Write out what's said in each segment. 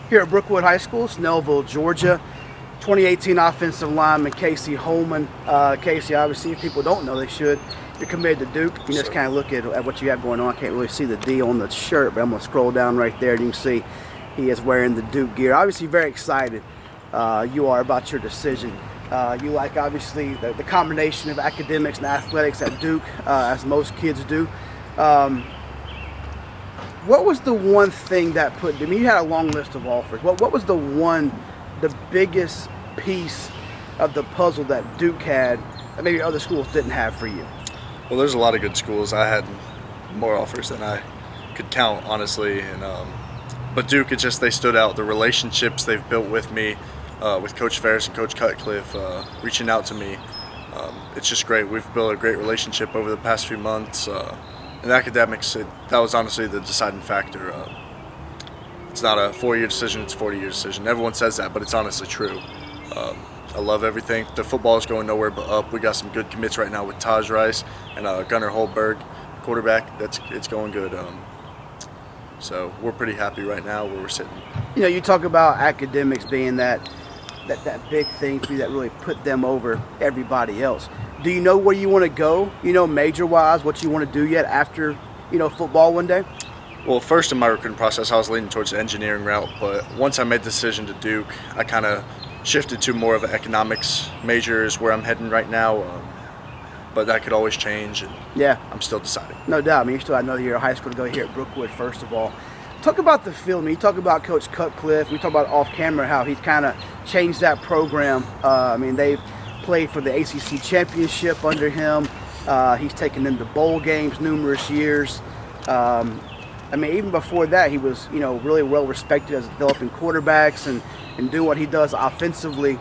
here at Brookwood High School, Snellville, Georgia. 2018 offensive lineman Casey Holman. Casey, obviously, if people don't know, they should. You're committed to Duke. You just kind of look at what you have going on. I can't really see the D on the shirt, but I'm going to scroll down right there and you can see he is wearing the Duke gear. Obviously, very excited you are about your decision. You like, obviously, the combination of academics and athletics at Duke, as most kids do. What was the one thing that put, I mean, you had a long list of offers. What was the biggest piece of the puzzle that Duke had that maybe other schools didn't have for you? Well, there's a lot of good schools. I had more offers than I could count, honestly. But Duke, they stood out. The relationships they've built with me, with Coach Ferris and Coach Cutcliffe, reaching out to me. It's just great. We've built a great relationship over the past few months. In academics, that was honestly the deciding factor. It's not a 4-year decision, it's a 40-year decision. Everyone says that, but it's honestly true. I love everything. The football is going nowhere but up. We got some good commits right now with Taj Rice and Gunnar Holberg, quarterback. It's going good. So we're pretty happy right now where we're sitting. You know, you talk about academics being that big thing for you that really put them over everybody else. Do you know where you want to go, major-wise, what you want to do yet after, football one day? Well, first in my recruiting process, I was leaning towards the engineering route, but once I made the decision to Duke, I kind of shifted to more of an economics major is where I'm heading right now, but that could always change, and yeah, I'm still deciding. No doubt. I mean, I know you're a high school to go here at Brookwood, first of all. Talk about the film. You talk about Coach Cutcliffe. We talk about off camera how he's kind of changed that program. They've played for the ACC championship under him. He's taken them to bowl games numerous years. Even before that, he was, really well respected as developing quarterbacks and doing what he does offensively.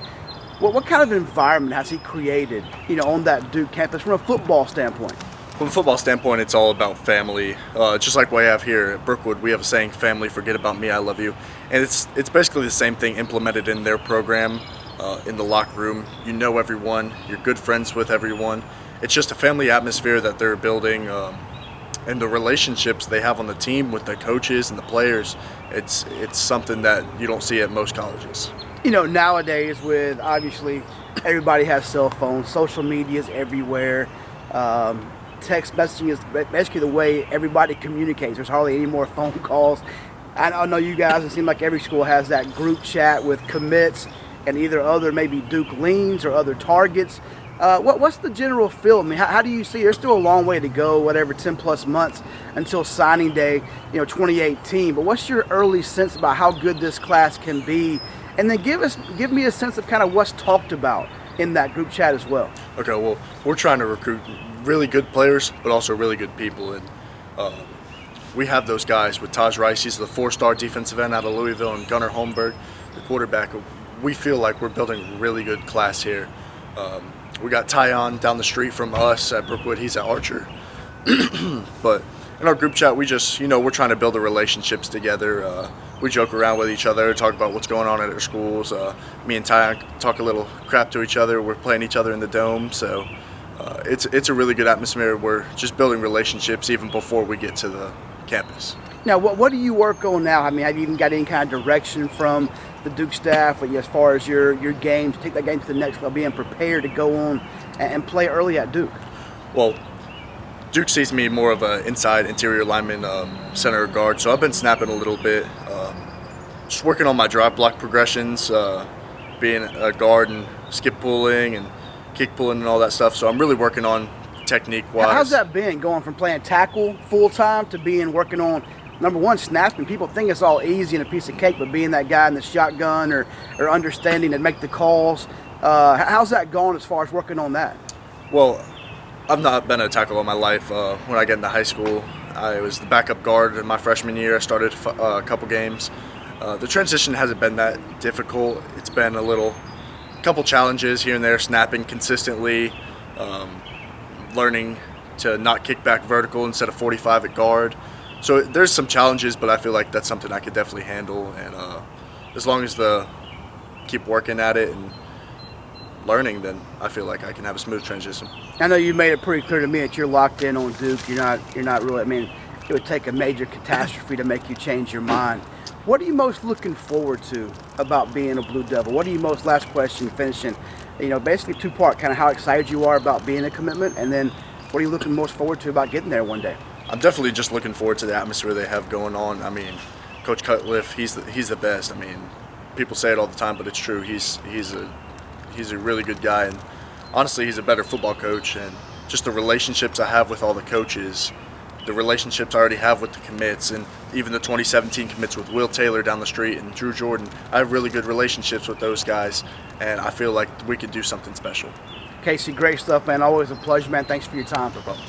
What kind of environment has he created, on that Duke campus from a football standpoint? From a football standpoint, it's all about family. Just like what I have here at Brookwood, we have a saying, "Family, forget about me, I love you." And it's basically the same thing implemented in their program, in the locker room. You know everyone, you're good friends with everyone. It's just a family atmosphere that they're building, and the relationships they have on the team with the coaches and the players, it's something that you don't see at most colleges. Nowadays with, obviously, everybody has cell phones, social media is everywhere. Text messaging is basically the way everybody communicates. There's hardly any more phone calls. I know you guys, it seems like every school has that group chat with commits and either other maybe Duke leans or other targets. What's the general feel? I mean, how do you see? There's still a long way to go, 10 plus months until signing day, 2018. But what's your early sense about how good this class can be? And then give me a sense of kind of what's talked about in that group chat as well. Okay, well, we're trying to recruit really good players, but also really good people. And we have those guys with Taj Rice. He's the 4-star defensive end out of Louisville, and Gunnar Holberg, the quarterback. We feel like we're building a really good class here. We got Tyon down the street from us at Brookwood. He's at Archer. But in our group chat, we just, we're trying to build the relationships together. We joke around with each other, talk about what's going on at our schools. Me and Tyon talk a little crap to each other. We're playing each other in the dome. So it's a really good atmosphere. We're just building relationships even before we get to the campus. Now, what do you work on now? I mean, have you even got any kind of direction from the Duke staff as far as your game, to take that game to the next level, being prepared to go on and play early at Duke? Well, Duke sees me more of an inside interior lineman, center or guard, so I've been snapping a little bit. Just working on my drop block progressions, being a guard and skip pulling and kick pulling and all that stuff. So I'm really working on technique-wise. How's that been, going from playing tackle full-time to working on, number one, snapping? People think it's all easy and a piece of cake, but being that guy in the shotgun or understanding and make the calls, how's that going as far as working on that? Well, I've not been a tackle all my life. When I get into high school, I was the backup guard in my freshman year. I started a couple games. The transition hasn't been that difficult. It's been a couple challenges here and there, snapping consistently, learning to not kick back vertical instead of 45 at guard. So there's some challenges, but I feel like that's something I could definitely handle. And as long as keep working at it and learning, then I feel like I can have a smooth transition. I know you made it pretty clear to me that you're locked in on Duke. You're not really. I mean, it would take a major catastrophe to make you change your mind. What are you most looking forward to about being a Blue Devil? What are you most, last question, finishing, basically two-part, kind of how excited you are about being a commitment, and then what are you looking most forward to about getting there one day? I'm definitely just looking forward to the atmosphere they have going on. I mean, Coach Cutcliffe, he's the best. I mean, people say it all the time, but it's true. He's a really good guy, and honestly, he's a better football coach. And just the relationships I have with all the coaches, the relationships I already have with the commits, and even the 2017 commits with Will Taylor down the street and Drew Jordan, I have really good relationships with those guys, and I feel like we could do something special. Casey, great stuff, man. Always a pleasure, man. Thanks for your time. No problem.